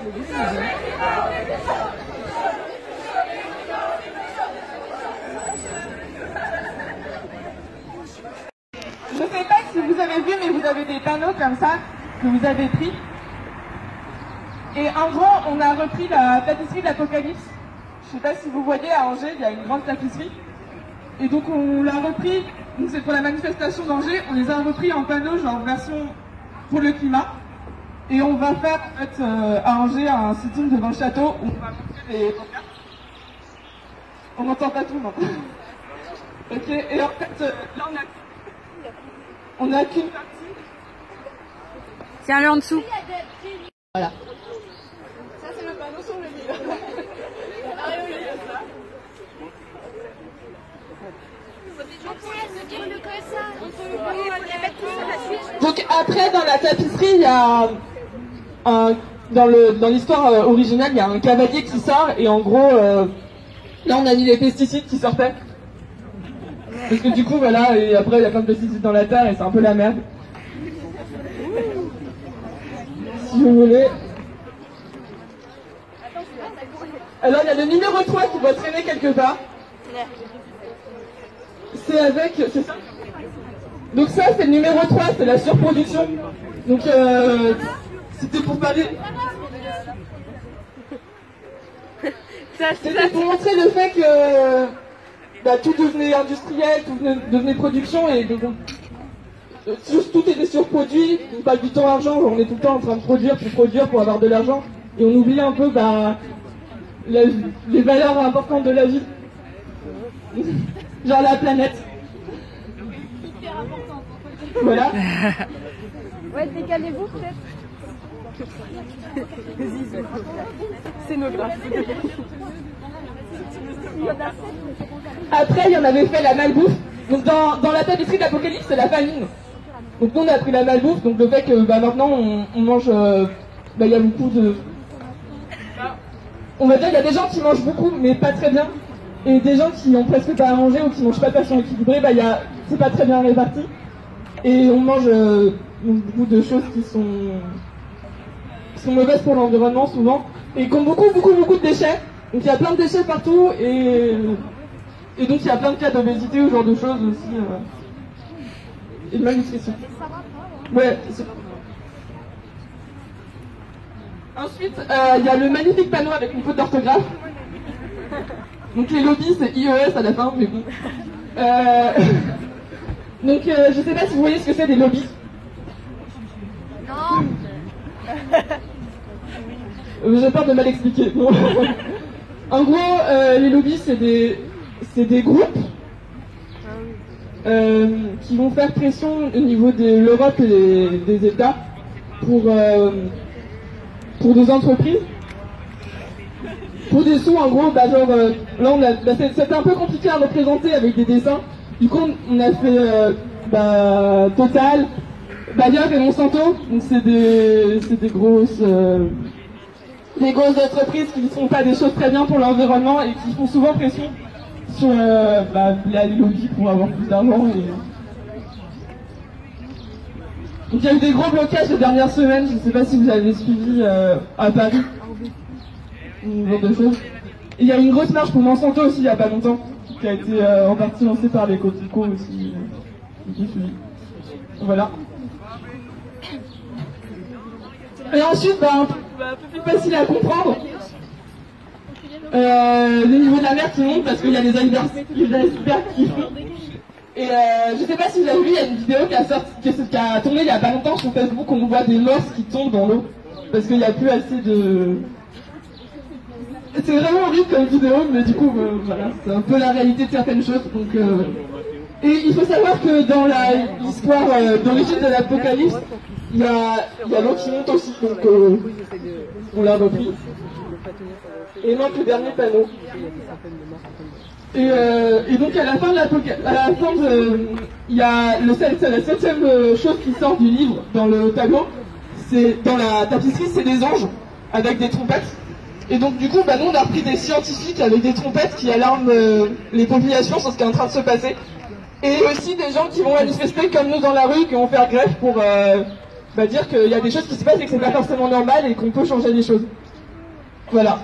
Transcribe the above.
Je ne sais pas si vous avez vu, mais vous avez des panneaux comme ça que vous avez pris. Et en gros, on a repris la tapisserie de l'Apocalypse. Je ne sais pas si vous voyez, à Angers, il y a une grande tapisserie. Et donc on l'a repris, donc c'est pour la manifestation d'Angers, on les a repris en panneaux, genre version pour le climat. Et on va faire en fait à Angers un sitting devant le château où on va montrer les pancartes. On n'entend pas tout, non. Ok, et en fait, là on a qu'une partie. Tiens-le en dessous. Voilà. Ça c'est le panneau sur le livre. Donc après dans la tapisserie il y a dans l'histoire originale il y a un cavalier qui sort et en gros là on a mis les pesticides qui sortaient parce que du coup voilà et après il y a plein de pesticides dans la terre et c'est un peu la merde si vous voulez. Alors il y a le numéro 3 qui va traîner quelque part. C'est avec... c'est ça. Donc ça c'est le numéro 3, c'est la surproduction. Donc c'était pour parler... C'était pour montrer le fait que tout devenait industriel, tout devenait production et donc tout était surproduit, on parle du temps argent, on est tout le temps en train de produire pour avoir de l'argent et on oublie un peu les valeurs importantes de la vie. Genre la planète. Hyper importante. Voilà. Ouais, décalez-vous peut-être. Scénographe. Après, il y en avait fait la malbouffe. Donc dans la tapisserie d'Apocalypse, c'est la famine. Donc nous on a pris la malbouffe, donc le fait que maintenant on mange, il y a beaucoup de... On va dire il y a des gens qui mangent beaucoup mais pas très bien. Et des gens qui ont presque pas à manger ou qui mangent pas de façon équilibrée, c'est pas très bien réparti. Et on mange beaucoup de choses qui sont mauvaises pour l'environnement souvent. Et qui ont beaucoup de déchets. Donc il y a plein de déchets partout et donc il y a plein de cas d'obésité ou ce genre de choses aussi. Et de malnutrition. Ouais. Ensuite, il y a le magnifique panneau avec une faute d'orthographe. Donc les lobbies, c'est IES à la fin, mais bon. Donc je sais pas si vous voyez ce que c'est des lobbies. Non. J'ai peur de mal expliquer. Bon. En gros, les lobbies, c'est des groupes qui vont faire pression au niveau de l'Europe et des États pour des entreprises. Pour des sous, en gros, là, c'était un peu compliqué à représenter avec des dessins. Du coup, on a fait Total, Bayer et Monsanto. Donc, c'est des grosses entreprises qui ne font pas des choses très bien pour l'environnement et qui font souvent pression sur les lobbies pour avoir plus d'argent. Donc, il y a eu des gros blocages les dernières semaines. Je ne sais pas si vous avez suivi à Paris. Genre de choses. Et il y a une grosse marche pour Monsanto aussi il n'y a pas longtemps, qui a été en partie lancée par les Cotico aussi. Voilà. Et ensuite, un peu plus facile à comprendre, le niveau de la mer qui monte parce qu'il y a les icebergs qui font. Et je sais pas si vous avez vu, il y a une vidéo qui a tourné il n'y a pas longtemps sur Facebook où on voit des morses qui tombent dans l'eau parce qu'il n'y a plus assez de... C'est vraiment horrible comme vidéo, mais du coup, voilà, c'est un peu la réalité de certaines choses. Donc, et il faut savoir que dans l'histoire d'origine de l'Apocalypse, il y a l'eau qui monte aussi, donc on l'a repris. Et manque le dernier panneau. Et donc à la fin il y a la 7e chose qui sort du livre dans le tableau, c'est dans la tapisserie, c'est des anges avec des trompettes. Et donc du coup, nous on a repris des scientifiques avec des trompettes qui alarment les populations sur ce qui est en train de se passer. Et aussi des gens qui vont manifester comme nous dans la rue, qui vont faire grève pour dire qu'il y a des choses qui se passent et que c'est pas forcément normal et qu'on peut changer les choses. Voilà.